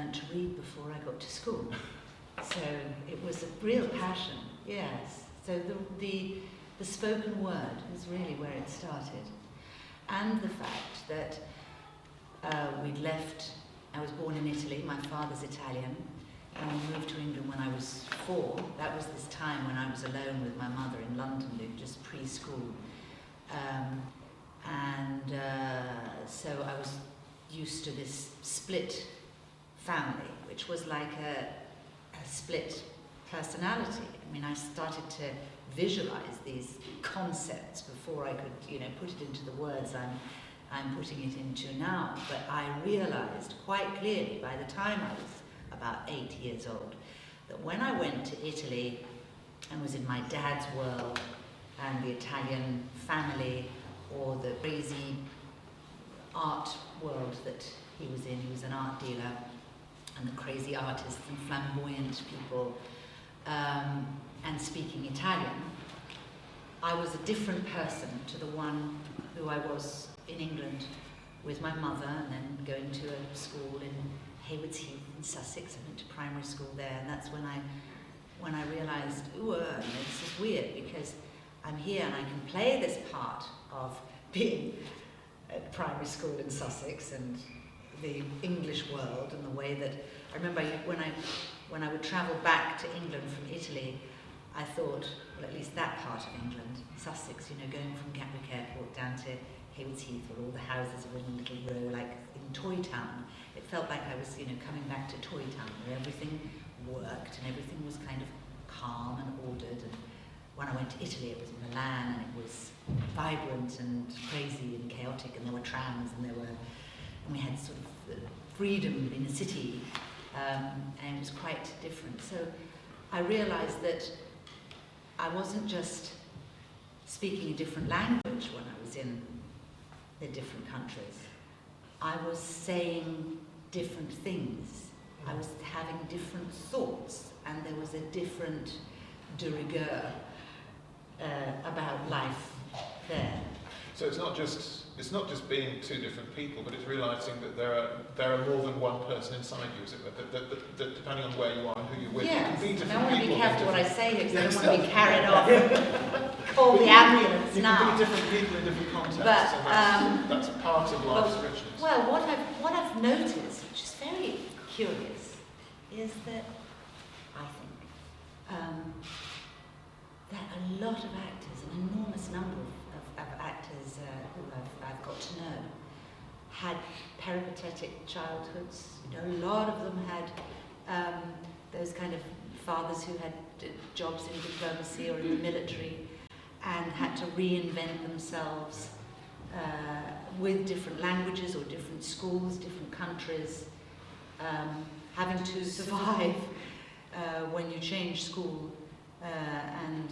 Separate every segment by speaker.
Speaker 1: learnt to read before I got to school. So it was a real passion, yes. So the spoken word is really where it started. And the fact that we'd left, I was born in Italy, my father's Italian, and we moved to England when I was 4. That was this time when I was alone with my mother in London, just preschool. So I was used to this split family, which was like a split personality. I mean, I started to visualize these concepts before I could, put it into the words I'm putting it into now. But I realized quite clearly by the time I was about 8 years old that when I went to Italy and was in my dad's world and the Italian family or the crazy art world that he was an art dealer, and the crazy artists and flamboyant people, and speaking Italian, I was a different person to the one who I was in England with my mother, and then going to a school in Haywards Heath in Sussex. I went to primary school there, and that's when I realised, this is weird, because I'm here and I can play this part of being at primary school in Sussex and the English world, and the way that I remember when I would travel back to England from Italy, I thought, well, at least that part of England, Sussex, going from Gatwick Airport down to Haywards Heath, where all the houses were in a little row, like in Toy Town. It felt like I was, coming back to Toy Town, where everything worked and everything was kind of calm and ordered. And when I went to Italy, it was Milan, and it was vibrant and crazy and chaotic, and there were trams, and we had sort of freedom in a city, and it was quite different. So I realized that I wasn't just speaking a different language when I was in the different countries. I was saying different things. I was having different thoughts, and there was a different de rigueur about life there.
Speaker 2: So it's not just being two different people, but it's realising that there are more than one person inside you, is it? That depending on where you are and who you're with, you can be different people.
Speaker 1: I want to be careful what I say here, because I don't want to be carried off. Call the ambulance now.
Speaker 2: You can be different people in different contexts, and that's part of life's richness.
Speaker 1: Well, what I've noticed, which is very curious, is that I think that a lot of actors, an enormous number of actors who I've got to know, had peripatetic childhoods. A lot of them had those kind of fathers who had jobs in diplomacy or in the military, and had to reinvent themselves with different languages or different schools, different countries, having to survive when you change school, and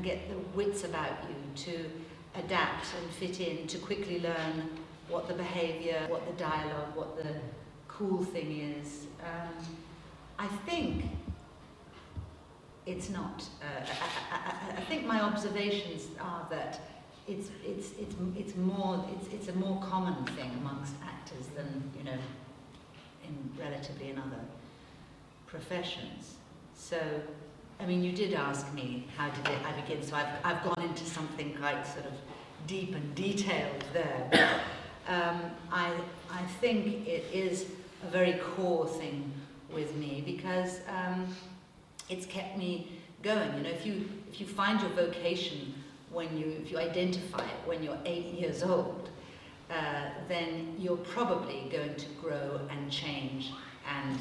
Speaker 1: get the wits about you to adapt and fit in, to quickly learn what the behaviour, what the dialogue, what the cool thing is. I think it's not. I think my observations are that it's a more common thing amongst actors than in other professions. So, I mean, you did ask me how did I begin. So I've gone into something quite sort of deep and detailed there. I think it is a very core thing with me, because it's kept me going. If you find your vocation if you identify it when you're 8 years old, then you're probably going to grow and change and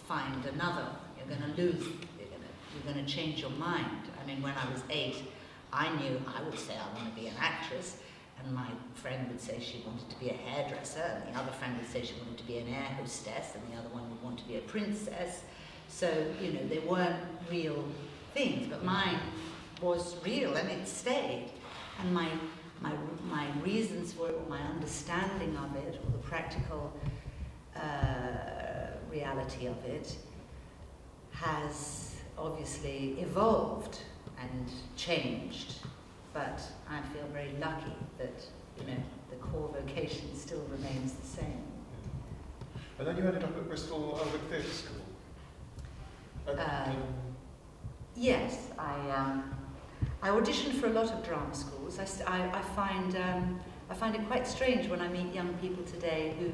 Speaker 1: find another. You're going to lose. You're going to change your mind. I mean, when I was 8, I knew I would say I want to be an actress, and my friend would say she wanted to be a hairdresser, and the other friend would say she wanted to be an air hostess, and the other one would want to be a princess. So, they weren't real things, but mine was real, and it stayed. And my reasons for it, or my understanding of it, or the practical reality of it, has obviously evolved and changed. But I feel very lucky that the core vocation still remains the same.
Speaker 2: And then you ended up at Bristol Belgrade Theatre School.
Speaker 1: Yes, I auditioned for a lot of drama schools. I find it quite strange when I meet young people today who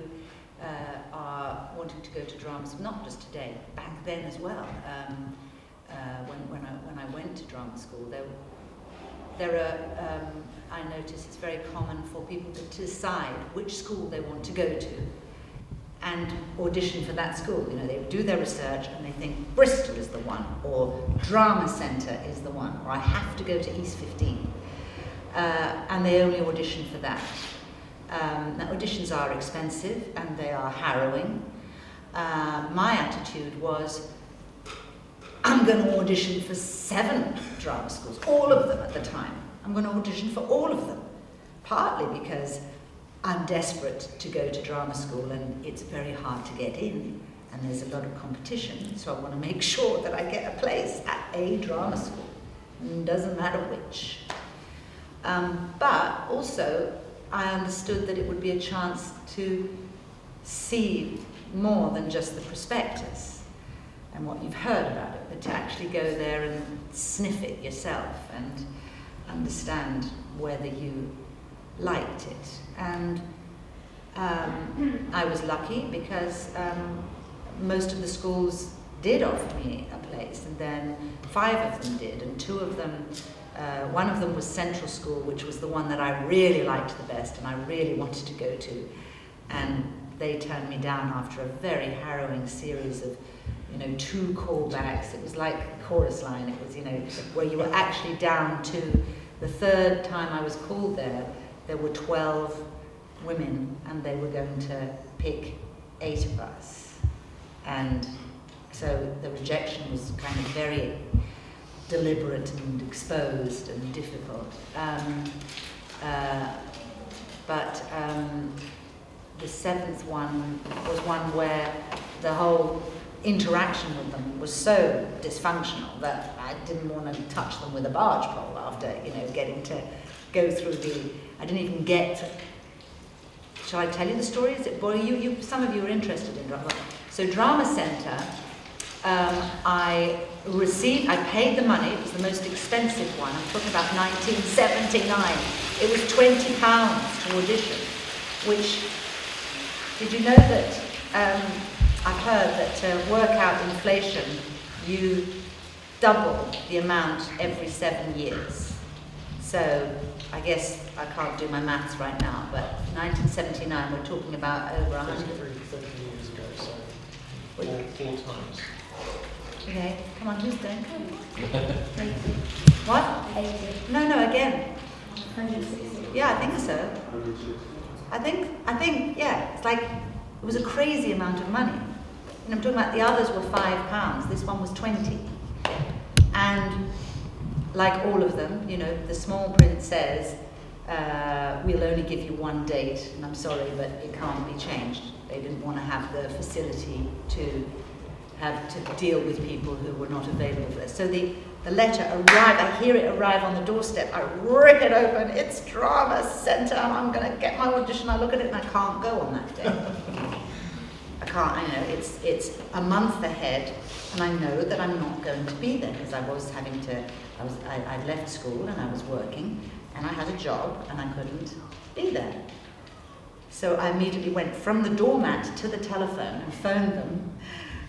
Speaker 1: are wanting to go to drama school. Not just today, back then as well. When I went to drama school, I notice it's very common for people to decide which school they want to go to and audition for that school. You know, they do their research and they think Bristol is the one, or Drama Centre is the one, or I have to go to East 15. And they only audition for that. Now, auditions are expensive and they are harrowing. My attitude was, I'm going to audition for 7 drama schools, all of them at the time. I'm going to audition for all of them, partly because I'm desperate to go to drama school and it's very hard to get in and there's a lot of competition, so I want to make sure that I get a place at a drama school. It doesn't matter which. But also, I understood that it would be a chance to see more than just the prospectus and what you've heard about it, but to actually go there and sniff it yourself and understand whether you liked it. And I was lucky because most of the schools did offer me a place, and then 5 of them did, and 2 of them, one of them was Central School, which was the one that I really liked the best and I really wanted to go to, and they turned me down after a very harrowing series of 2 callbacks. It was like a chorus line. It was, where you were actually down to the 3rd time I was called there were 12 women and they were going to pick 8 of us. And so the rejection was kind of very deliberate and exposed and difficult. But the 7th one was one where the whole interaction with them was so dysfunctional that I didn't want to touch them with a barge pole after, getting to go through I didn't even get to, shall I tell you the story? Is it boring? You, some of you are interested in drama. So Drama Centre, I paid the money. It was the most expensive one. I'm talking about 1979. It was £20 to audition, which, did you know that, I've heard that to work out inflation, you double the amount every 7 years. So I guess I can't do my maths right now, but 1979, we're talking about over 100.
Speaker 2: 30 years ago, so 4 times.
Speaker 1: Okay, come on, who's going? What?
Speaker 3: 80.
Speaker 1: No, again.
Speaker 3: 160.
Speaker 1: Yeah, I think so. I think, yeah, it's like, it was a crazy amount of money. And I'm talking about the others were £5, this one was 20. And like all of them, the small print says, we'll only give you 1 date, and I'm sorry, but it can't be changed. They didn't want to have the facility to have to deal with people who were not available for this. So the letter arrived, I hear it arrive on the doorstep, I rip it open, it's Drama Centre, and I'm going to get my audition. I look at it and I can't go on that day. I know, it's a month ahead, and I know that I'm not going to be there because I'd left school and I was working, and I had a job and I couldn't be there. So I immediately went from the doormat to the telephone and phoned them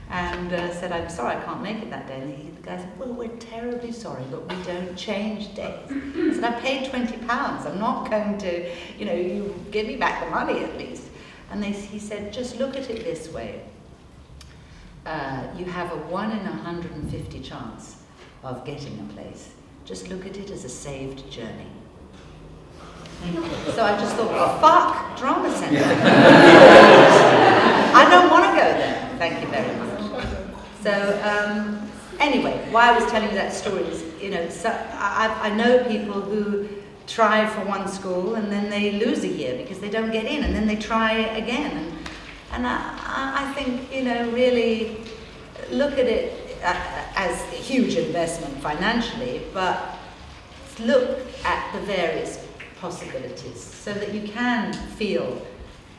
Speaker 1: and said, I'm sorry, I can't make it that day. And the guy said, well, we're terribly sorry, but we don't change days. I said, I paid £20. I'm not going to, you give me back the money at least. And he said, just look at it this way. You have a 1 in 150 chance of getting a place. Just look at it as a saved journey. So I just thought, well, fuck, Drama Centre. I don't want to go there. Thank you very much. So anyway, why I was telling you that story is, I know people who try for one school and then they lose a year because they don't get in, and then they try again. And I think, really look at it as a huge investment financially, but look at the various possibilities so that you can feel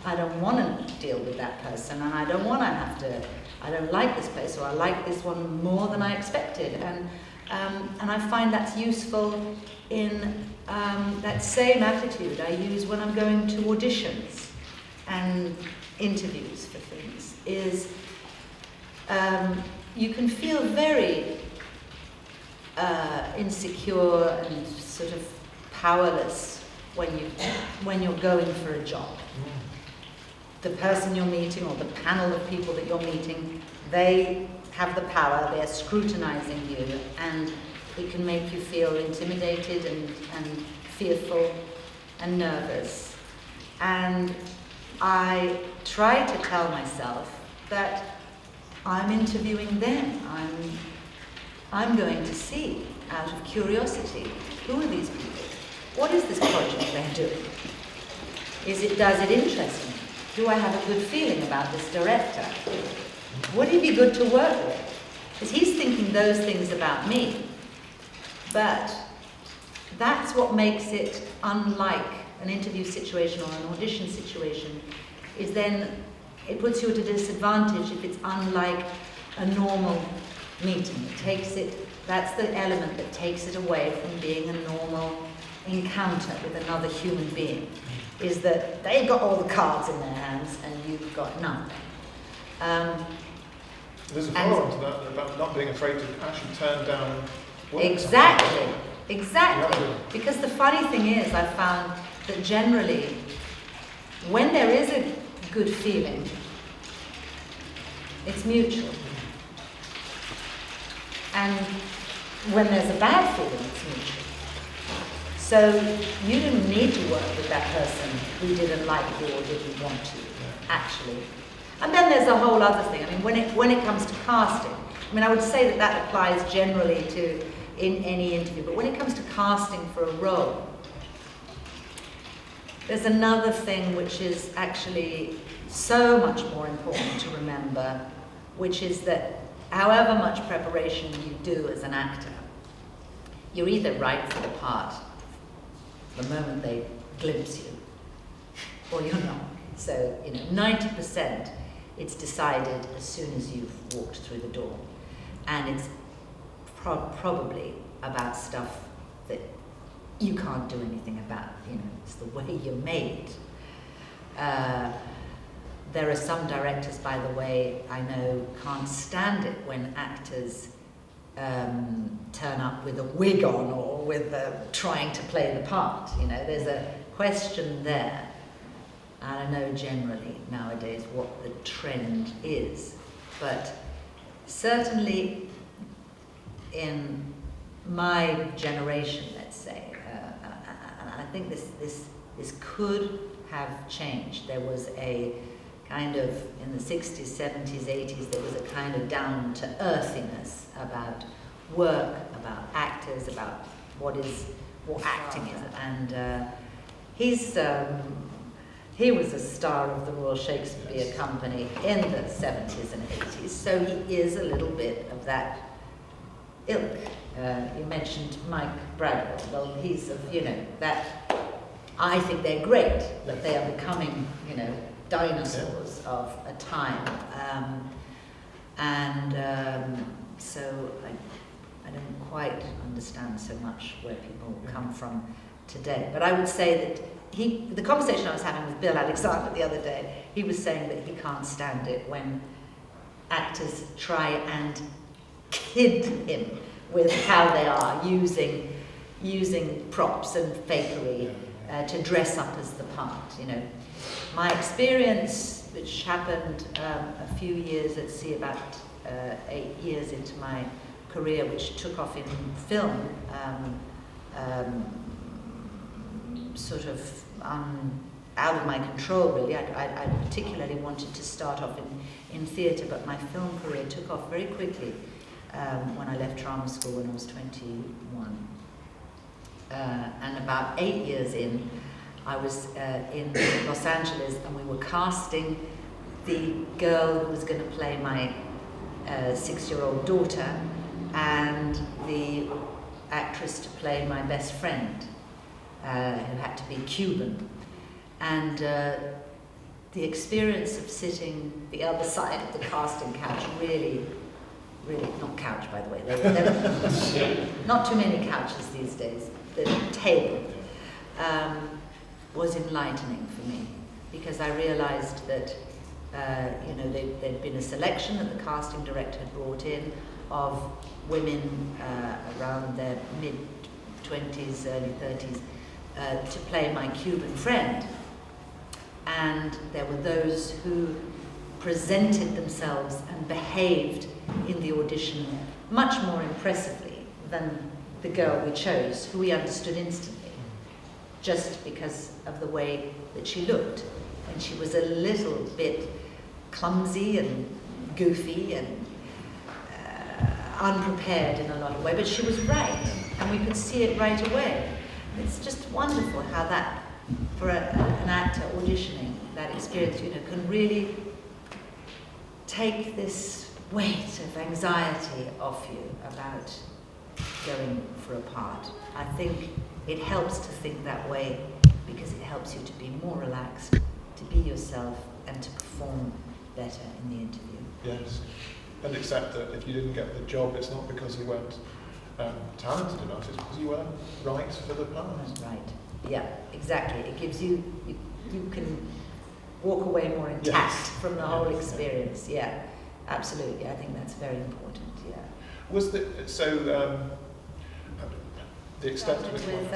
Speaker 1: I don't want to deal with that person, and I don't want to have to, I don't like this place, or I like this one more than I expected. And I find that's useful in that same attitude I use when I'm going to auditions and interviews for things, is you can feel very insecure and sort of powerless when you're going for a job. The person you're meeting, or the panel of people that you're meeting, they have the power, they're scrutinizing you, and it can make you feel intimidated and fearful and nervous. And I try to tell myself that I'm interviewing them. I'm going to see, out of curiosity, who are these people? What is this project they're doing? Does it interest me? Do I have a good feeling about this director? Would he be good to work with? Because he's thinking those things about me. But that's what makes it unlike an interview situation or an audition situation, is then it puts you at a disadvantage if it's unlike a normal meeting. That's the element that takes it away from being a normal encounter with another human being, is that they've got all the cards in their hands and you've got nothing.
Speaker 2: There's a follow-on to that about not being afraid to actually turn down work.
Speaker 1: Exactly. Because the funny thing is, I've found that generally, when there is a good feeling, it's mutual. And when there's a bad feeling, it's mutual. So you didn't need to work with that person who didn't like you or didn't want to, actually. And then there's a whole other thing. I mean, when it comes to casting, I mean, I would say that applies generally to in any interview, but when it comes to casting for a role, there's another thing which is actually so much more important to remember, which is that however much preparation you do as an actor, you're either right for the part the moment they glimpse you, or you're not. So, 90% it's decided as soon as you've walked through the door. And it's probably about stuff that you can't do anything about. It's the way you're made. There are some directors, by the way, I know can't stand it when actors turn up with a wig on or with trying to play the part. There's a question there. And I know generally nowadays what the trend is, but certainly in my generation, let's say, and I think this could have changed. There was a kind of, in the 60s, 70s, 80s, there was a kind of down to earthiness about work, about actors, about what acting is, and he was a star of the Royal Shakespeare Company in the 70s and 80s, so he is a little bit of that ilk. You mentioned Mike Bradwell. Well, he's of, that. I think they're great, that they are becoming, dinosaurs of a time. So I don't quite understand so much where people come from today. But I would say that the conversation I was having with Bill Alexander the other day, he was saying that he can't stand it when actors try and kid him with how they are using props and fakery to dress up as the part. My experience, which happened a few years, about 8 years into my career, which took off in film, sort of out of my control, really. I particularly wanted to start off in theatre, but my film career took off very quickly when I left drama school when I was 21. And about 8 years in, I was in Los Angeles, and we were casting the girl who was going to play my 6-year-old daughter, and the actress to play my best friend, who had to be Cuban. And the experience of sitting the other side of the casting couch really, not couch by the way, there are not too many couches these days, the table, was enlightening for me, because I realized that there'd been a selection that the casting director had brought in of women around their mid-20s, early 30s, to play my Cuban friend. And there were those who presented themselves and behaved in the audition much more impressively than the girl we chose, who we understood instantly, just because of the way that she looked. And she was a little bit clumsy and goofy and unprepared in a lot of ways, but she was right, and we could see it right away. It's just wonderful how that, for an actor auditioning, that experience, can really take this weight of anxiety off you about going for a part. I think it helps to think that way, because it helps you to be more relaxed, to be yourself, and to perform better in the interview.
Speaker 2: Yes, and accept that if you didn't get the job, it's not because you weren't talented enough, it's because you weren't right for the part.
Speaker 1: That's right. Yeah, exactly. It gives you can walk away more intact from the whole experience. Yeah, absolutely. I think that's very important. Yeah.
Speaker 2: Was the extent to which
Speaker 1: with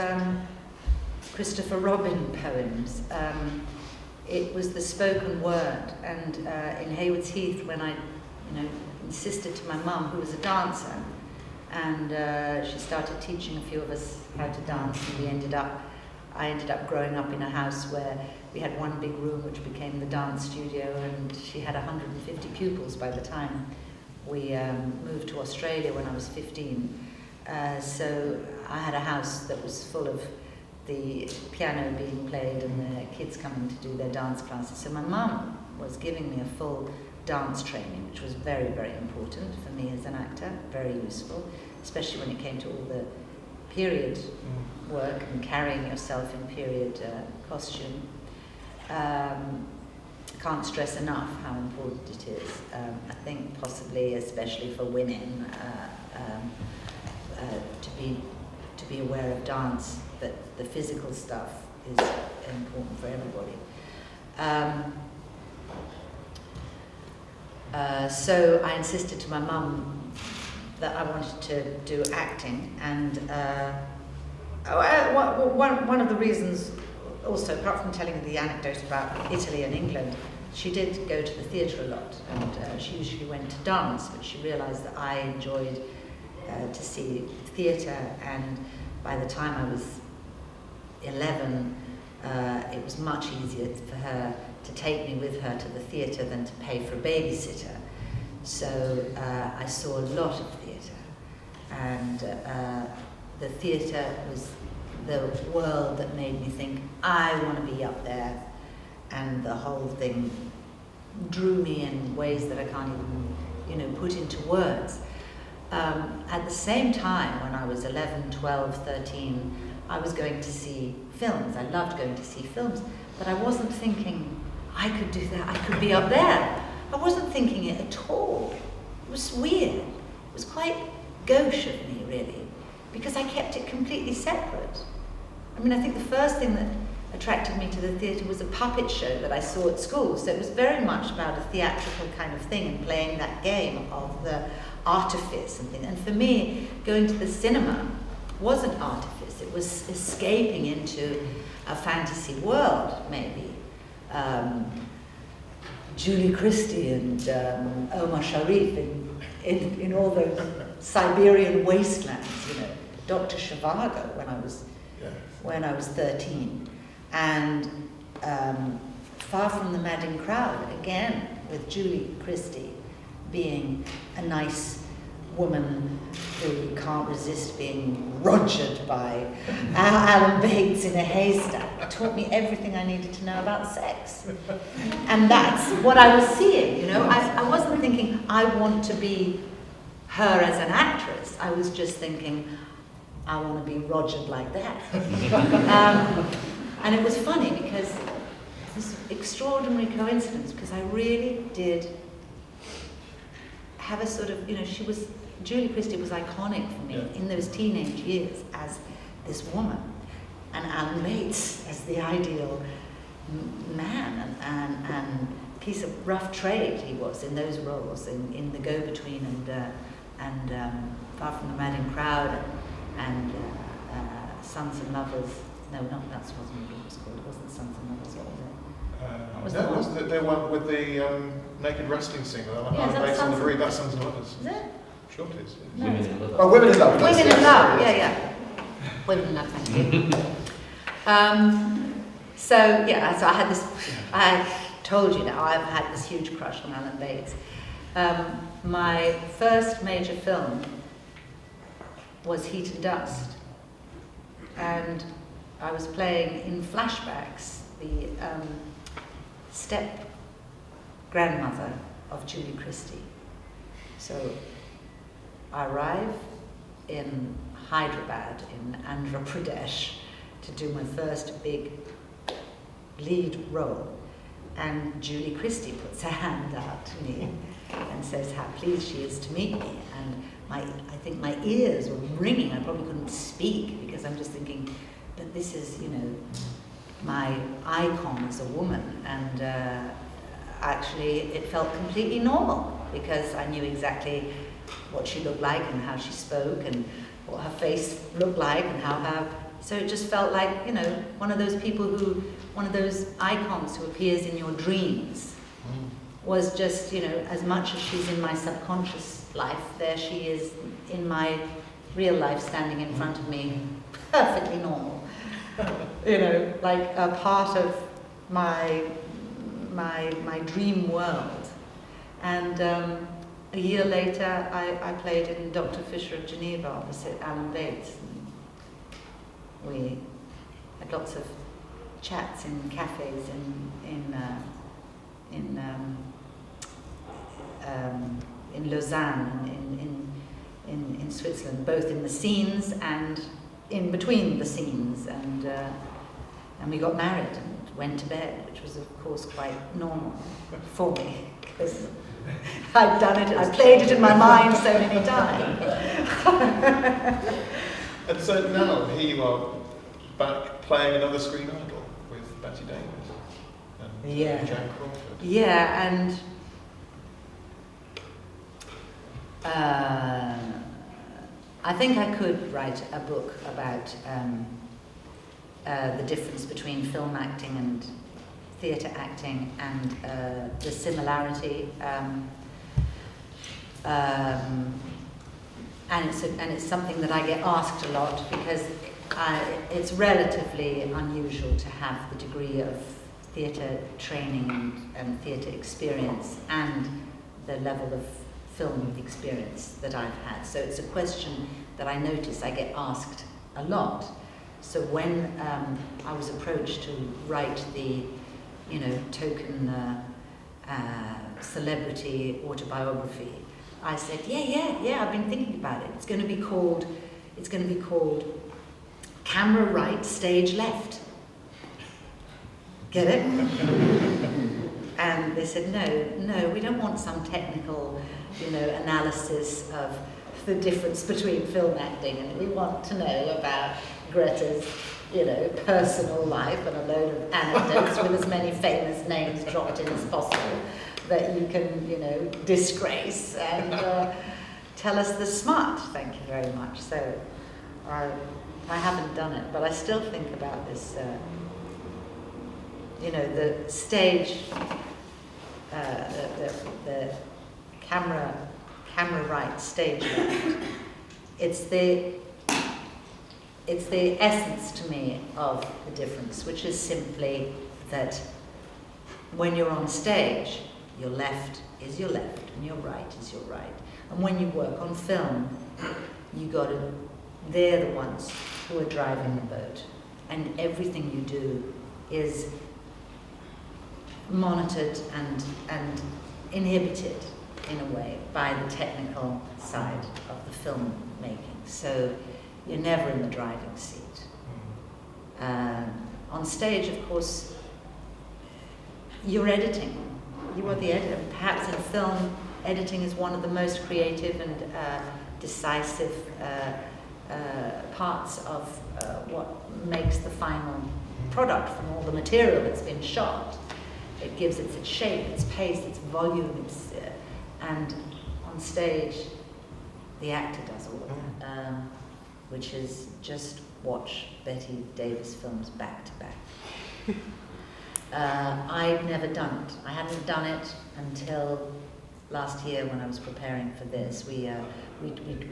Speaker 1: Christopher Robin poems. It was the spoken word, and in Haywards Heath, when I, insisted to my mum, who was a dancer, and she started teaching a few of us how to dance, and I ended up growing up in a house where we had one big room which became the dance studio, and she had 150 pupils by the time we moved to Australia when I was 15. So I had a house that was full of the piano being played and the kids coming to do their dance classes. So my mum was giving me a full dance training, which was very, very important for me as an actor, very useful, especially when it came to all the period work and carrying yourself in period costume. Can't stress enough how important it is. I think possibly, especially for women, to be aware of dance, that the physical stuff is important for everybody. So I insisted to my mum that I wanted to do acting, and one of the reasons also, apart from telling the anecdote about Italy and England, she did go to the theatre a lot, and she usually went to dance, but she realised that I enjoyed to see theatre, and by the time I was 11, it was much easier for her to take me with her to the theatre than to pay for a babysitter. So I saw a lot of theatre, and the theatre was the world that made me think, I want to be up there, and the whole thing drew me in ways that I can't even, put into words. At the same time, when I was 11, 12, 13, I was going to see films. I loved going to see films, but I wasn't thinking, I could do that, I could be up there. I wasn't thinking it at all. It was weird. It was quite gauche of me, really, because I kept it completely separate. I think the first thing that attracted me to the theatre was a puppet show that I saw at school, so it was very much about a theatrical kind of thing and playing that game of the artifice and things. And for me, going to the cinema wasn't artifice, it was escaping into a fantasy world, maybe. Julie Christie and Omar Sharif in all those Siberian wastelands, Dr. Zhivago when I was 13, and Far From the Madding Crowd, again with Julie Christie being a nice woman who can't resist being rogered by Alan Bates in a haystack. It taught me everything I needed to know about sex. And that's what I was seeing, I wasn't thinking, I want to be her as an actress. I was just thinking, I want to be rogered like that. And it was funny because this extraordinary coincidence, because I really did have a sort of, Julie Christie was iconic for me in those teenage years as this woman, and Alan Bates as the ideal man and piece of rough trade he was in those roles, in The Go-Between and Far From the Madding Crowd and Sons and Lovers. No, not that wasn't what it was called. It wasn't Sons and Lovers. What was it?
Speaker 2: That was the one with the naked wrestling scene. That's Sons and Lovers. That's Sons and Lovers.
Speaker 1: Is it?
Speaker 2: Sure it is.
Speaker 1: No.
Speaker 3: Women in Love.
Speaker 2: Oh, Women in Love.
Speaker 1: Women in Love. Yeah. Women in Love. Thank you. So I had this. I told you now I've had this huge crush on Alan Bates. My first major film was Heat and Dust, and I was playing in flashbacks the step grandmother of Julie Christie. So I arrive in Hyderabad in Andhra Pradesh to do my first big lead role, and Julie Christie puts her hand out to me and says how pleased she is to meet me, and I think my ears were ringing. I probably couldn't speak because I'm just thinking, but this is, my icon as a woman, and actually it felt completely normal because I knew exactly what she looked like and how she spoke and what her face looked like and so it just felt like, one of those icons who appears in your dreams was just, as much as she's in my subconscious life, there she is in my real life standing in front of me, perfectly normal. Like a part of my dream world. And a year later, I played in Dr. Fisher of Geneva opposite Alan Bates. We had lots of chats in cafes in Lausanne, in Switzerland, both in the scenes and in between the scenes, and we got married and went to bed, which was of course quite normal for me because I'd done it, I played it in my mind so many times.
Speaker 2: And so now here you are back playing another screen idol with Bette Davis and Joan Crawford.
Speaker 1: Yeah, and I think I could write a book about the difference between film acting and theatre acting and the similarity. And it's something that I get asked a lot because it's relatively unusual to have the degree of theatre training and theatre experience and the level of film experience that I've had. So it's a question that I notice I get asked a lot. So when I was approached to write the, token celebrity autobiography, I said, yeah, I've been thinking about it. It's going to be called Camera Right, Stage Left. Get it? And they said, no, we don't want some technical, analysis of the difference between film acting, and we want to know about Greta's, personal life and a load of anecdotes with as many famous names dropped in as possible that you can, disgrace and tell us the smart. Thank you very much. So I haven't done it, but I still think about this, the stage, the camera right, stage left. It's the essence to me of the difference, which is simply that when you're on stage, your left is your left and your right is your right. And when you work on film, they're the ones who are driving the boat, and everything you do is monitored and inhibited in a way by the technical side of the film making. So you're never in the driving seat. On stage, of course, you're editing. You are the editor. Perhaps in film, editing is one of the most creative and decisive parts of what makes the final product from all the material that's been shot. It gives it its shape, its pace, its volume, and on stage, the actor does all of that, which is just watch Bette Davis films back to back. I'd never done it. I hadn't done it until last year when I was preparing for this. We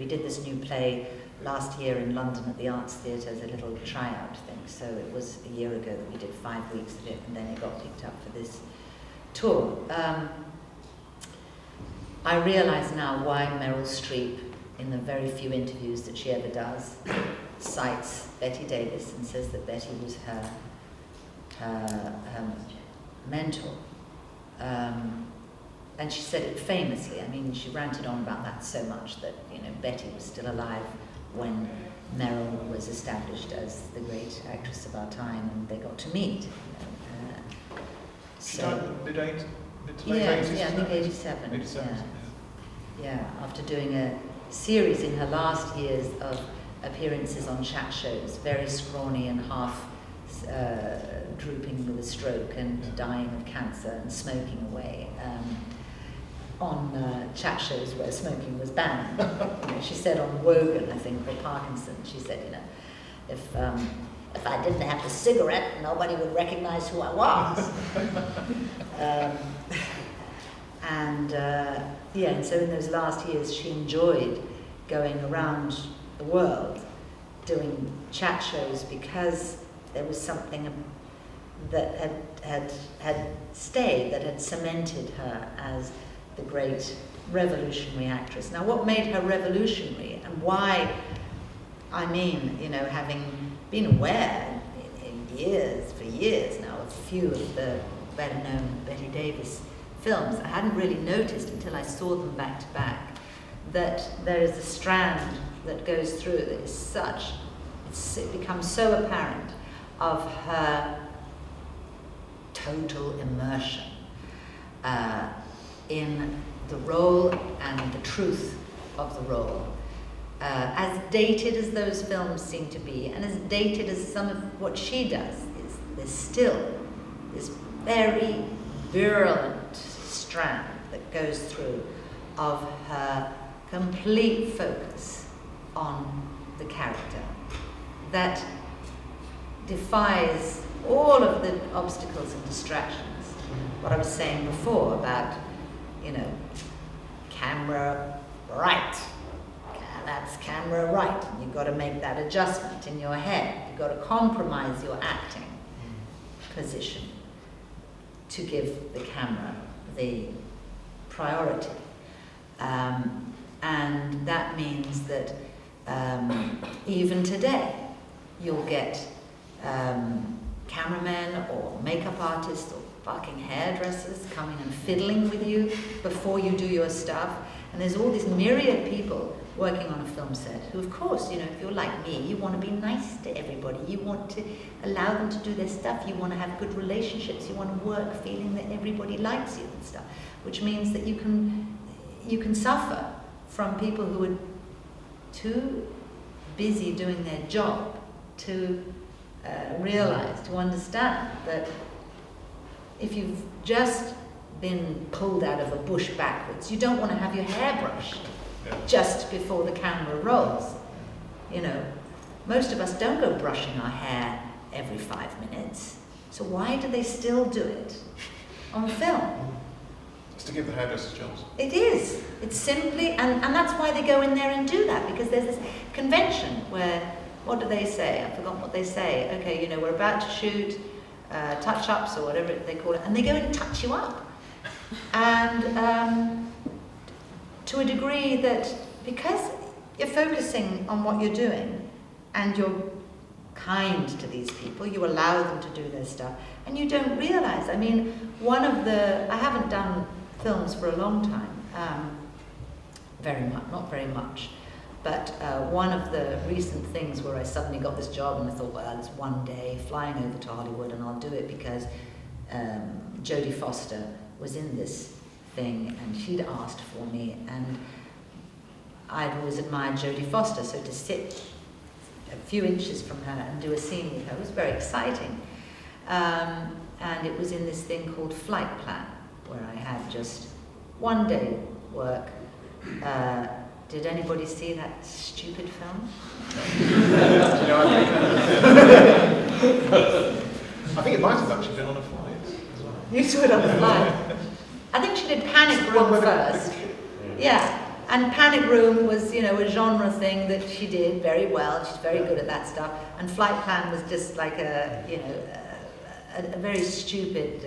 Speaker 1: did this new play last year in London at the Arts Theatre as a little tryout thing. So it was a year ago that we did 5 weeks of it, and then it got picked up for this tour. I realise now why Meryl Streep, in the very few interviews that she ever does, cites Bette Davis and says that Bette was her mentor. And she said it famously. I mean, she ranted on about that so much that, you know, Bette was still alive when Meryl was established as the great actress of our time, and they got to meet.
Speaker 2: She died mid to late 80s?
Speaker 1: Yeah, I think 87.
Speaker 2: 87.
Speaker 1: Yeah, after doing a series in her last years of appearances on chat shows, very scrawny and half drooping with a stroke and dying of cancer and smoking away. On chat shows where smoking was banned. You know, she said on Wogan, I think, or Parkinson, she said, you know, if I didn't have the cigarette, nobody would recognize who I was. And so in those last years, she enjoyed going around the world doing chat shows because there was something that had stayed, that had cemented her as the great revolutionary actress. Now, what made her revolutionary, and why, I mean, you know, having been aware for years now of a few of the better-known Bette Davis films, I hadn't really noticed until I saw them back to back that there is a strand that goes through that is it becomes so apparent of her total immersion in the role and the truth of the role. As dated as those films seem to be, and as dated as some of what she does, there's still this very virulent strand that goes through of her complete focus on the character that defies all of the obstacles and distractions. What I was saying before about, you know, camera right. That's camera right. You've got to make that adjustment in your head. You've got to compromise your acting position to give the camera the priority. And that means that even today, you'll get cameramen or makeup artists or fucking hairdressers coming and fiddling with you before you do your stuff. And there's all these myriad people working on a film set who, of course, you know, if you're like me, you want to be nice to everybody. You want to allow them to do their stuff. You want to have good relationships. You want to work feeling that everybody likes you and stuff, which means that you can suffer from people who are too busy doing their job to realize, to understand that if you've just been pulled out of a bush backwards, you don't want to have your hair brushed just before the camera rolls. You know, most of us don't go brushing our hair every 5 minutes. So why do they still do it on film?
Speaker 2: It's to give the hairdressers jobs.
Speaker 1: It is. It's simply, and that's why they go in there and do that, because there's this convention where, what do they say? I've forgotten what they say. Okay, you know, we're about to shoot touch-ups or whatever they call it, and they go and touch you up. And to a degree that, because you're focusing on what you're doing and you're kind to these people, you allow them to do their stuff, and you don't realize. I mean, I haven't done films for a long time, not very much, but one of the recent things where I suddenly got this job and I thought, well, it's one day flying over to Hollywood and I'll do it because Jodie Foster was in this thing, and she'd asked for me, and I'd always admired Jodie Foster, so to sit a few inches from her and do a scene with her was very exciting. And it was in this thing called Flight Plan, where I had just one day work. Did anybody see that stupid film?
Speaker 2: I think it might have actually been on a flight as well.
Speaker 1: You saw it on the flight. I think she did Panic Room first. Yeah. And Panic Room was, you know, a genre thing that she did very well. She's very good at that stuff. And Flight Plan was just like a, you know, a very stupid,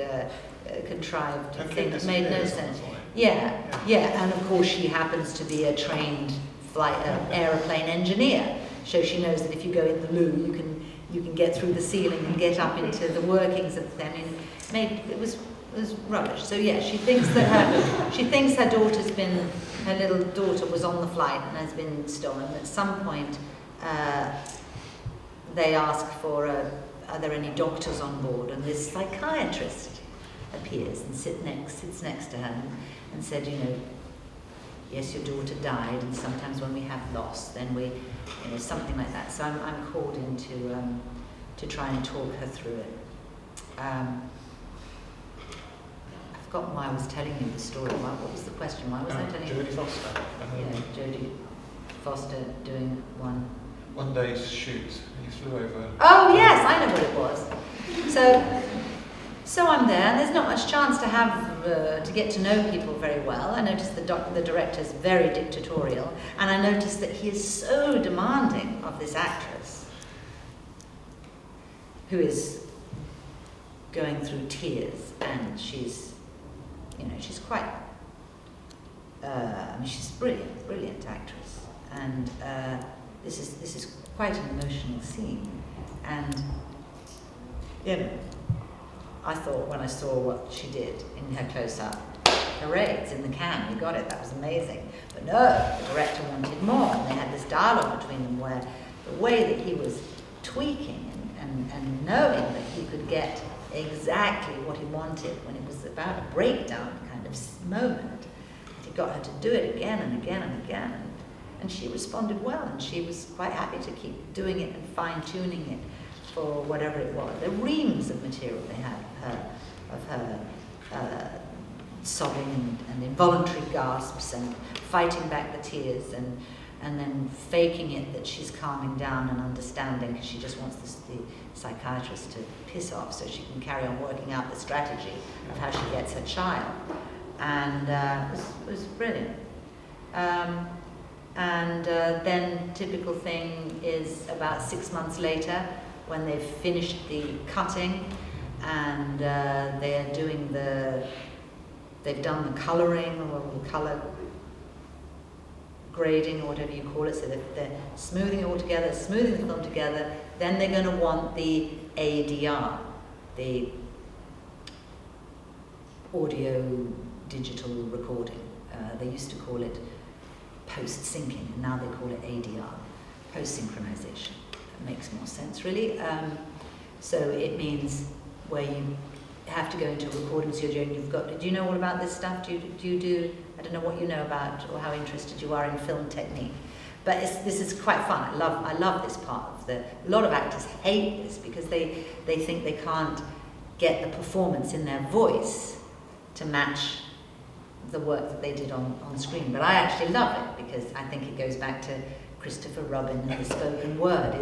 Speaker 1: contrived thing that made no sense. Yeah. And of course she happens to be a trained aeroplane engineer. So she knows that if you go in the loo, you can get through the ceiling and get up into the workings of the thing. I mean, it was rubbish. So yeah, she thinks her daughter's been. Her little daughter was on the flight and has been stolen. At some point, they ask for, are there any doctors on board? And this psychiatrist appears and sits next to her and said, you know, yes, your daughter died, and sometimes when we have loss, then we, you know, something like that. So I'm called in to try and talk her through it. I've forgotten why I was telling you the story. What was the question? Why was I telling you?
Speaker 2: Jodie Foster.
Speaker 1: Yeah, Jodie Foster doing
Speaker 2: one day's shoot. You flew over.
Speaker 1: Oh yes, I know what it was. So I'm there, and there's not much chance to have to get to know people very well. I noticed the director's very dictatorial, and I noticed that he is so demanding of this actress, who is going through tears, and she's quite, I mean, she's a brilliant actress, and this is quite an emotional scene, and you know, I thought when I saw what she did in her close-up, hooray, it's in the can, we got it, that was amazing. But no, the director wanted more, and they had this dialogue between them where the way that he was tweaking and knowing that he could get exactly what he wanted when it was about a breakdown kind of moment, he got her to do it again and again and again, and she responded well, and she was quite happy to keep doing it and fine-tuning it for whatever it was. There were reams of material they had of her sobbing and involuntary gasps and fighting back the tears and then faking it that she's calming down and understanding because she just wants the psychiatrist to piss off so she can carry on working out the strategy of how she gets her child. And it was brilliant. Then typical thing is about 6 months later, when they've finished the cutting and they're doing they've done the colouring or the colour grading or whatever you call it, so they're smoothing it all together, smoothing the film together, then they're going to want the ADR, the audio digital recording. They used to call it post-syncing, and now they call it ADR, post-synchronization. That makes more sense, really. So it means where you have to go into a recording studio and you've got, do you know all about this stuff? Do you do, I don't know what you know about or how interested you are in film technique. But this is quite fun. I love this part of a lot of actors hate this because they think they can't get the performance in their voice to match the work that they did on screen. But I actually love it because I think it goes back to Christopher Robin and the spoken word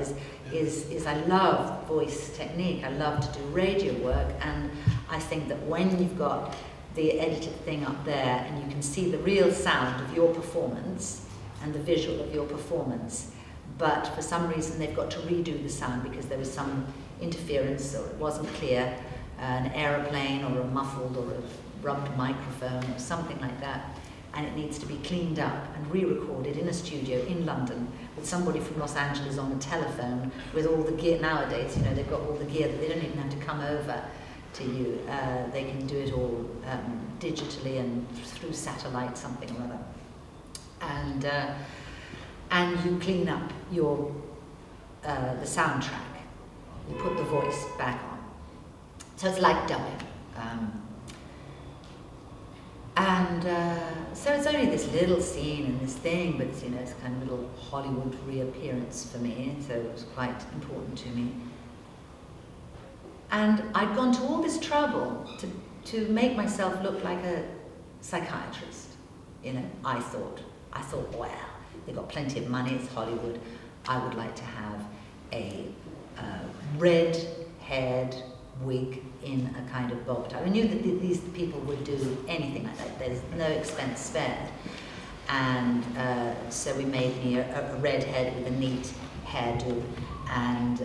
Speaker 1: is I love voice technique. I love to do radio work, and I think that when you've got the edited thing up there and you can see the real sound of your performance and the visual of your performance, but for some reason they've got to redo the sound because there was some interference or it wasn't clear, an aeroplane or a muffled or a rubbed microphone or something like that, and it needs to be cleaned up and re-recorded in a studio in London with somebody from Los Angeles on the telephone with all the gear. Nowadays, you know, they've got all the gear that they don't even have to come over to you. They can do it all digitally and through satellite, something or other. And you clean up your the soundtrack. You put the voice back on. So it's like dubbing. so it's only this little scene and this thing, but it's, it's kind of a little Hollywood reappearance for me, so it was quite important to me. And I'd gone to all this trouble to make myself look like a psychiatrist. I thought, well, they've got plenty of money, it's Hollywood. I would like to have a red-haired wig in a kind of bob tie. I knew that these people would do anything like that. There's no expense spared. And so we made me a red head with a neat hairdo, and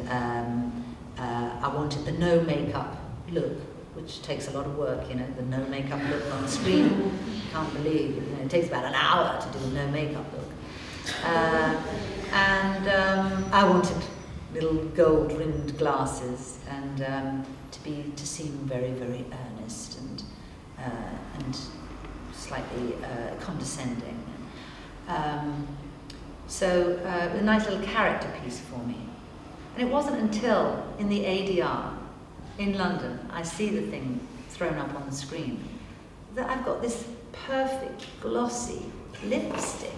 Speaker 1: I wanted the no makeup look, which takes a lot of work, the no makeup look on screen. Can't believe, it takes about an hour to do a no makeup look. And I wanted little gold rimmed glasses, and to seem very, very earnest and slightly condescending. So a nice little character piece for me. And it wasn't until in the ADR in London, I see the thing thrown up on the screen, that I've got this perfect glossy lipstick,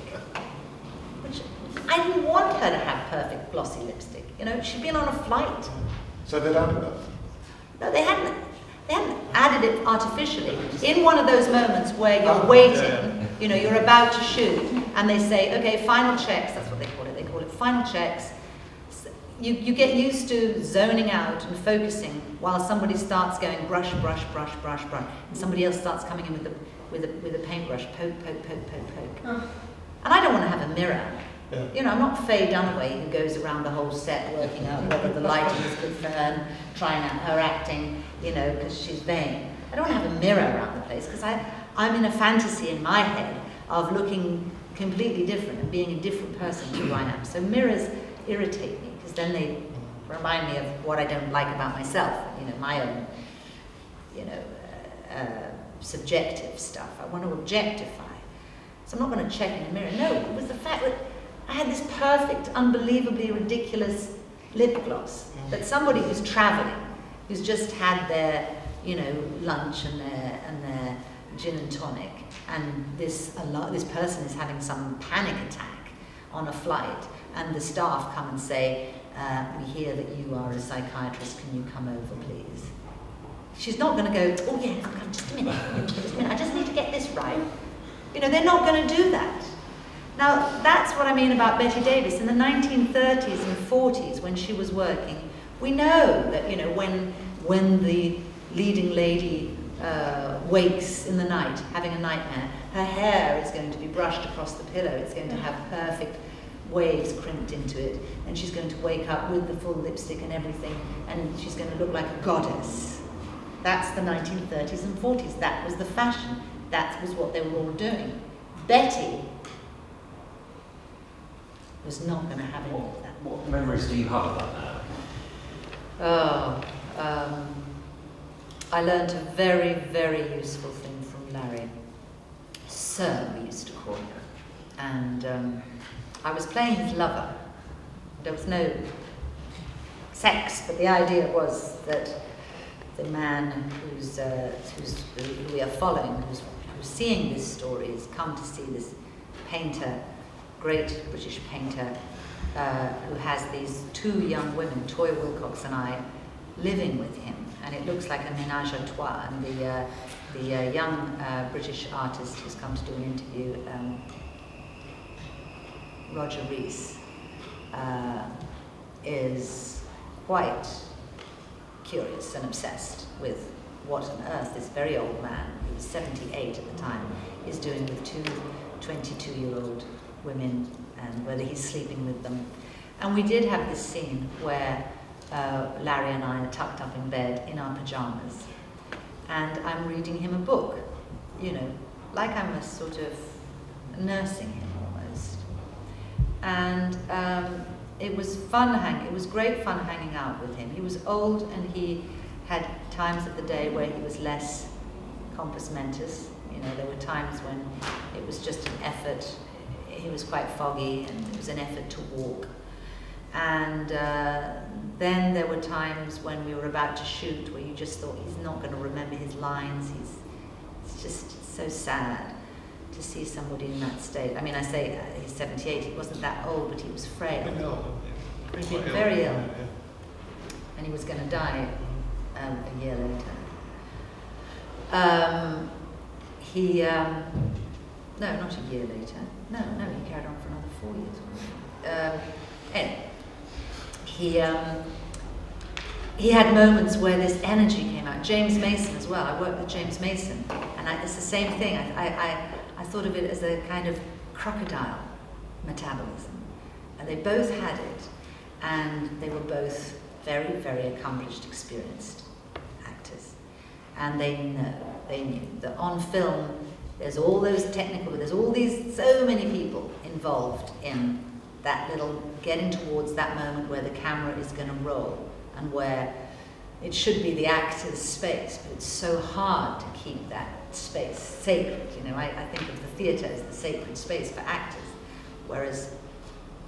Speaker 1: which I didn't want her to have perfect glossy lipstick. She'd been on a flight.
Speaker 2: So they'd added that?
Speaker 1: No, they hadn't added it artificially. In one of those moments where you're waiting, you're about to shoot, and they say, okay, final checks, that's what they call it. They call it final checks. You get used to zoning out and focusing while somebody starts going brush, brush, brush, brush, brush, and somebody else starts coming in with a paintbrush, poke, poke, poke, poke, poke. Oh. And I don't want to have a mirror. Yeah. I'm not Faye Dunaway who goes around the whole set working out whether the lighting is good for her and trying out her acting, because she's vain. I don't want to have a mirror around the place because I'm in a fantasy in my head of looking completely different and being a different person to who I am. So mirrors irritate me because then they remind me of what I don't like about myself, my own, subjective stuff. I want to objectify. So I'm not going to check in the mirror. No, it was the fact that I had this perfect, unbelievably ridiculous lip gloss that somebody who's traveling, who's just had their, lunch and their gin and tonic, and this person is having some panic attack on a flight, and the staff come and say, we hear that you are a psychiatrist, can you come over, please? She's not going to go, oh yeah, come, just a minute, I just need to get this right. They're not going to do that. Now, that's what I mean about Bette Davis. In the 1930s and 40s, when she was working, we know that, when the leading lady wakes in the night, having a nightmare, her hair is going to be brushed across the pillow. It's going to have perfect waves crimped into it. And she's going to wake up with the full lipstick and everything, and she's going to look like a goddess. That's the 1930s and 40s. That was the fashion. That was what they were all doing. Betty was not going to have any of that.
Speaker 3: What memories do you have of that now?
Speaker 1: I learned a very, very useful thing from Larry. Sir, we used to call him. And I was playing his lover. There was no sex, but the idea was that the man who we are following, who's seeing this story, has come to see this painter, great British painter, who has these two young women, Toy Wilcox and I, living with him, and it looks like a ménage à trois. And the young British artist who's come to do an interview, Roger Rees, is quite curious and obsessed with what on earth this very old man, who was 78 at the time, is doing with two 22-year-old women, and whether he's sleeping with them. And we did have this scene where Larry and I are tucked up in bed in our pajamas, and I'm reading him a book, like I'm a sort of nursing him almost. And it was fun it was great fun hanging out with him. He was old, and he had times of the day where he was less compos mentis. There were times when it was just an effort. He was quite foggy, and it was an effort to walk. And then there were times when we were about to shoot where you just thought, he's not going to remember his lines. It's just so sad. to see somebody in that state. I mean, I say he's 78, he wasn't that old, but he was frail. He'd been very ill, and he was going to die a year later. No, not a year later. No, he carried on for another 4 years. Anyway, he had moments where this energy came out. James Mason as well. I worked with James Mason, and it's the same thing. I thought of it as a kind of crocodile metabolism. And they both had it, and they were both very, very accomplished, experienced actors. And they knew that on film, there's all those technical, there's so many people involved in that little, getting towards that moment where the camera is going to roll, and where it should be the actor's space, but it's so hard to keep that space sacred. You know, I think of the theatre as the sacred space for actors, whereas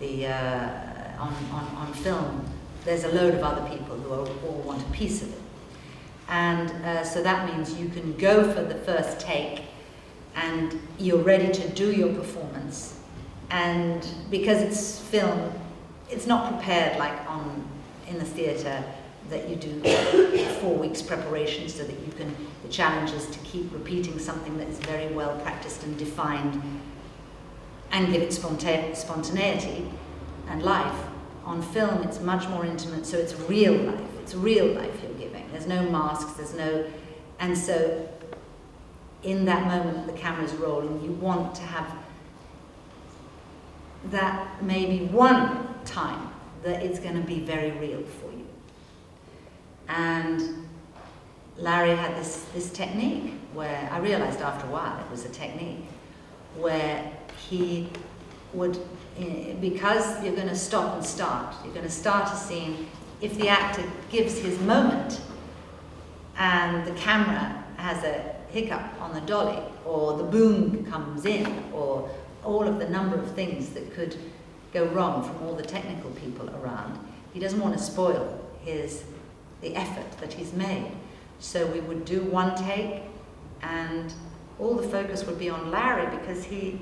Speaker 1: on film, there's a load of other people who all want a piece of it. And so that means you can go for the first take and you're ready to do your performance. And because it's film, it's not prepared like in the theatre that you do 4 weeks preparation so that you can, the challenge is to keep repeating something that is very well practiced and defined and give it spontaneity and life. On film, it's much more intimate, so it's real life. It's real life you're giving. There's no masks, and so in that moment the camera's rolling, you want to have that maybe one time that it's going to be very real for you. And Larry had this technique where I realized after a while it was a technique where he would, because you're going to stop and start, you're going to start a scene. If the actor gives his moment and the camera has a hiccup on the dolly, or the boom comes in, or all of the number of things that could go wrong from all the technical people around, he doesn't want to spoil the effort that he's made. So we would do one take, and all the focus would be on Larry because he'd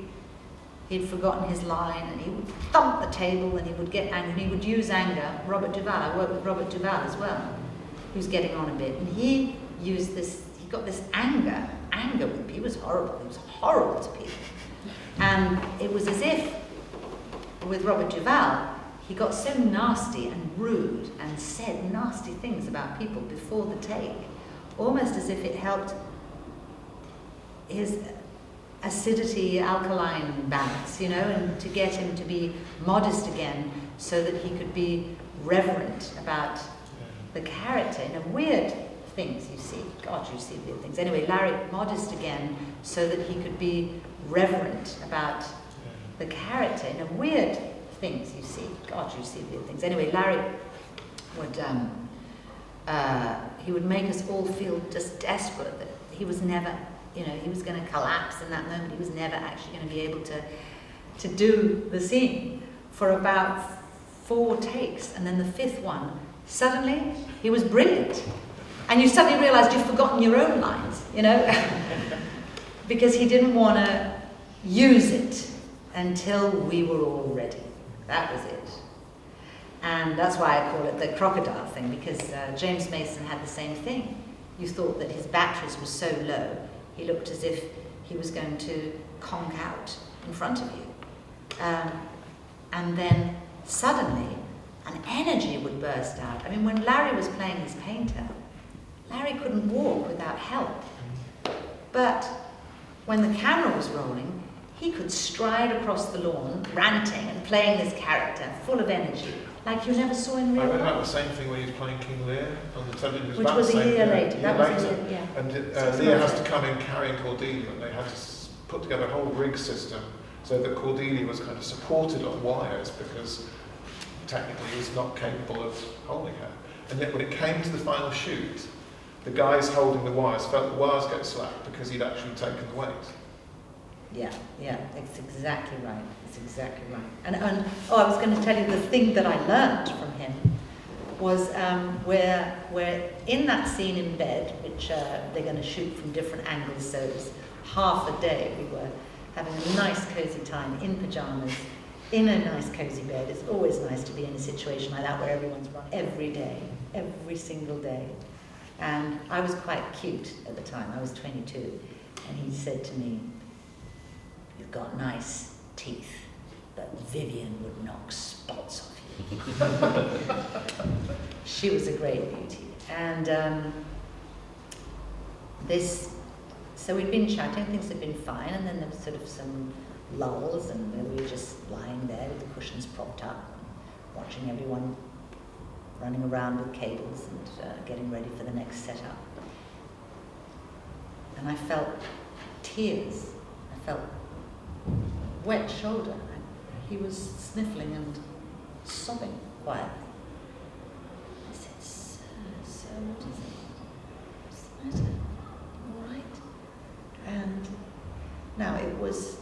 Speaker 1: forgotten his line, and he would thump the table, and he would get angry, and he would use anger. Robert Duvall, I worked with Robert Duvall as well, who's getting on a bit, and he used this, he got this anger with people. He was horrible to people. And it was as if, with Robert Duvall, he got so nasty and rude and said nasty things about people before the take, almost as if it helped his acidity, alkaline balance, you know, and to get him to be modest again so that he could be reverent about the character. You know, weird things you see. God, you see weird things. Anyway, Larry, modest again so that he could be reverent about the character. You know, weird things you see. God, you see weird things. Anyway, Larry would, he would make us all feel just desperate that he was never, you know, he was going to collapse in that moment. He was never actually going to be able to do the scene for about 4 takes. And then the 5th one, suddenly, he was brilliant. And you suddenly realized you've forgotten your own lines, you know, because he didn't want to use it until we were all ready. That was it. And that's why I call it the crocodile thing, because James Mason had the same thing. You thought that his batteries were so low, he looked as if he was going to conk out in front of you. And then suddenly, an energy would burst out. I mean, when Larry was playing his painter, Larry couldn't walk without help. But when the camera was rolling, he could stride across the lawn, ranting and playing this character, full of energy, like you never saw in real life.
Speaker 2: I remember the same thing when he was playing King Lear on the television.
Speaker 1: Which was a year later. That was a year, yeah.
Speaker 2: And Lear has to come in carrying Cordelia, and they had to put together a whole rig system so that Cordelia was kind of supported on wires because technically he was not capable of holding her. And yet when it came to the final shoot, the guys holding the wires felt the wires get slapped because he'd actually taken the weight.
Speaker 1: Yeah, it's exactly right. It's exactly right. And I was going to tell you the thing that I learned from him was where in that scene in bed, which they're going to shoot from different angles, so it was half a day we were having a nice cozy time in pyjamas, in a nice cozy bed. It's always nice to be in a situation like that where everyone's run every day, every single day. And I was quite cute at the time, I was 22, and he said to me, "You've got nice teeth, but Vivian would knock spots off you." She was a great beauty. And so we'd been chatting, things had been fine, and then there was sort of some lulls, and we were just lying there with the cushions propped up, watching everyone running around with cables and getting ready for the next setup. And I felt tears. I felt wet shoulder. He was sniffling and sobbing quietly. I said, "Sir, what is it? What's the matter? All right?" And now it was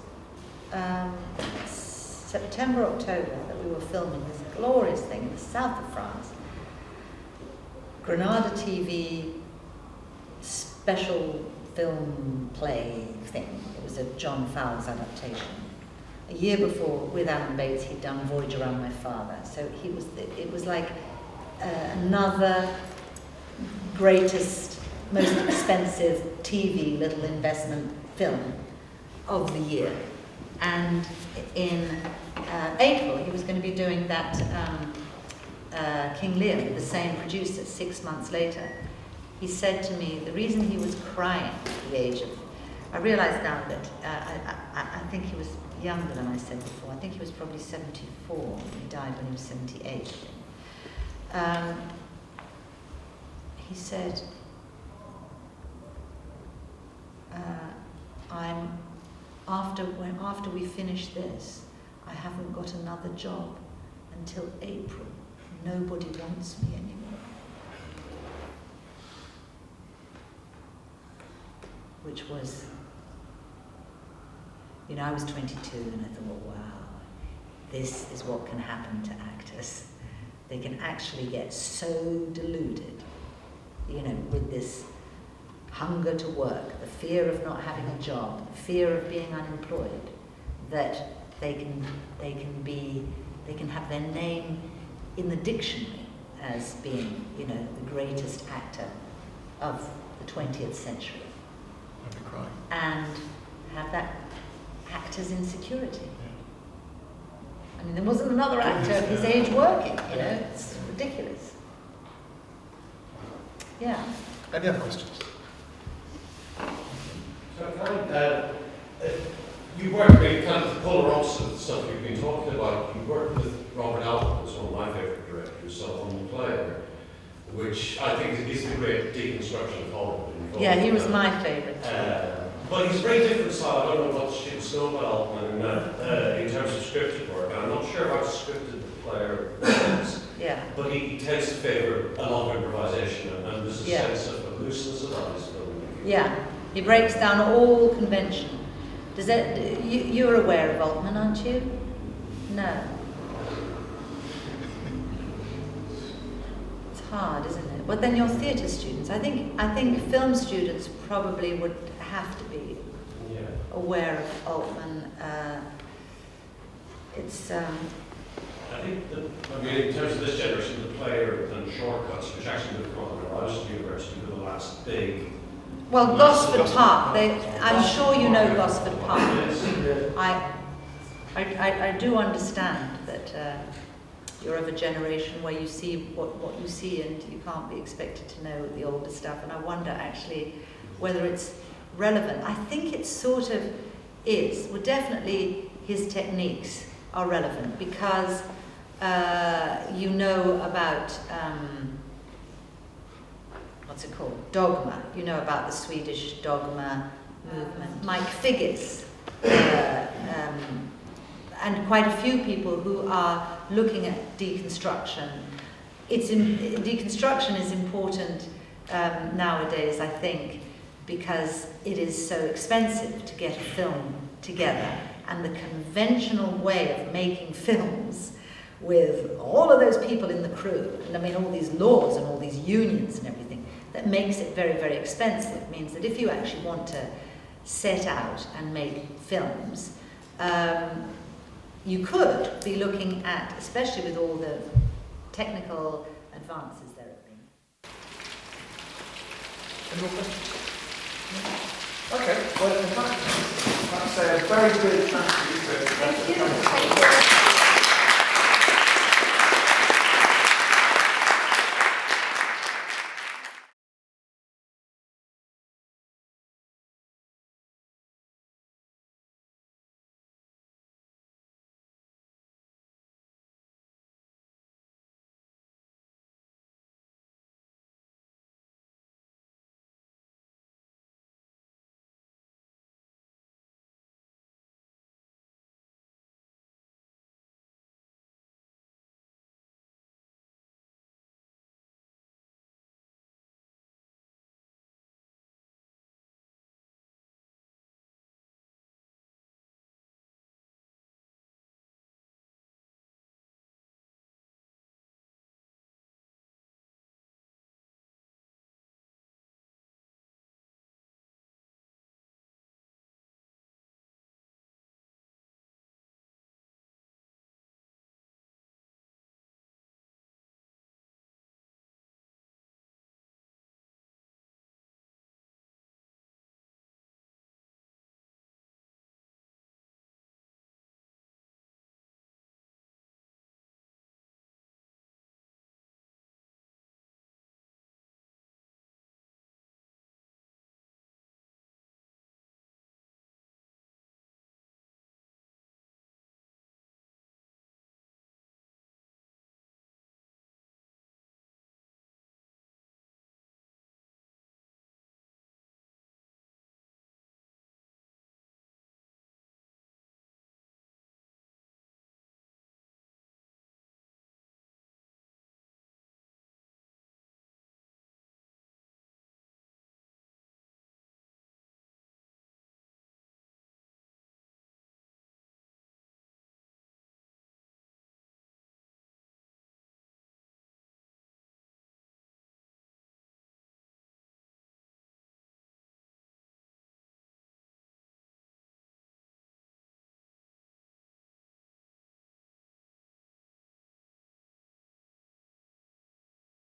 Speaker 1: September, October that we were filming this glorious thing in the south of France. Granada TV special film play thing. It was a John Fowles adaptation. A year before, with Alan Bates, he'd done Voyage Around My Father. So it was like another greatest, most expensive TV little investment film of the year. And in April, he was going to be doing that King Lear with the same producer 6 months later. He said to me, the reason he was crying at the age of, I realise now that I think he was younger than I said before. I think he was probably 74. He died when he was 78. He said, after we finish this, I haven't got another job until April. Nobody wants me anymore. Which was, I was 22 and I thought, wow, this is what can happen to actors. They can actually get so deluded, with this hunger to work, the fear of not having a job, the fear of being unemployed, that they can have their name in the dictionary as being, the greatest actor of the 20th century.
Speaker 2: I'd be crying.
Speaker 1: And have that actor's insecurity. Yeah. I mean, there wasn't another actor of his age working, it's ridiculous. Yeah.
Speaker 2: Any other questions?
Speaker 3: So, you worked with kind of the polar opposite of the stuff you've been talking about. You worked with Robert Altman, who's one of my favourite directors, on The Player, which I think is the great deconstruction of Hollywood.
Speaker 1: Yeah, he was my favourite.
Speaker 3: But he's a very different style. I don't know what students know about Altman in terms of scripted work. I'm not sure how scripted The Player is.
Speaker 1: Yeah.
Speaker 3: But he tends to favour a lot of improvisation, and there's a sense of a looseness about his film.
Speaker 1: Yeah, he breaks down all convention. Does that? You're aware of Altman, aren't you? No. It's hard, isn't it? Well, then you're theatre students. I think film students probably would have to be aware of Altman.
Speaker 3: I think in terms of this generation, The Player and Shortcuts, which actually would have come when I was at university, were the last big.
Speaker 1: Well, Gosford Park. I'm sure you know Gosford Park. I do understand that you're of a generation where you see what you see, and you can't be expected to know the older stuff. And I wonder actually whether it's relevant. I think it sort of is. Well, definitely his techniques are relevant because you know about what's it called? Dogma. You know about the Swedish dogma movement. Mike Figgis, and quite a few people who are looking at deconstruction. Deconstruction is important nowadays, I think, because it is so expensive to get a film together, and the conventional way of making films with all of those people in the crew, and I mean all these laws and all these unions and everything, that makes it very, very expensive. It means that if you actually want to set out and make films, you could be looking at, especially with all the technical advances there have been.
Speaker 2: Any more questions? Okay, well in fact, that's a very big thank you to
Speaker 1: Thank you.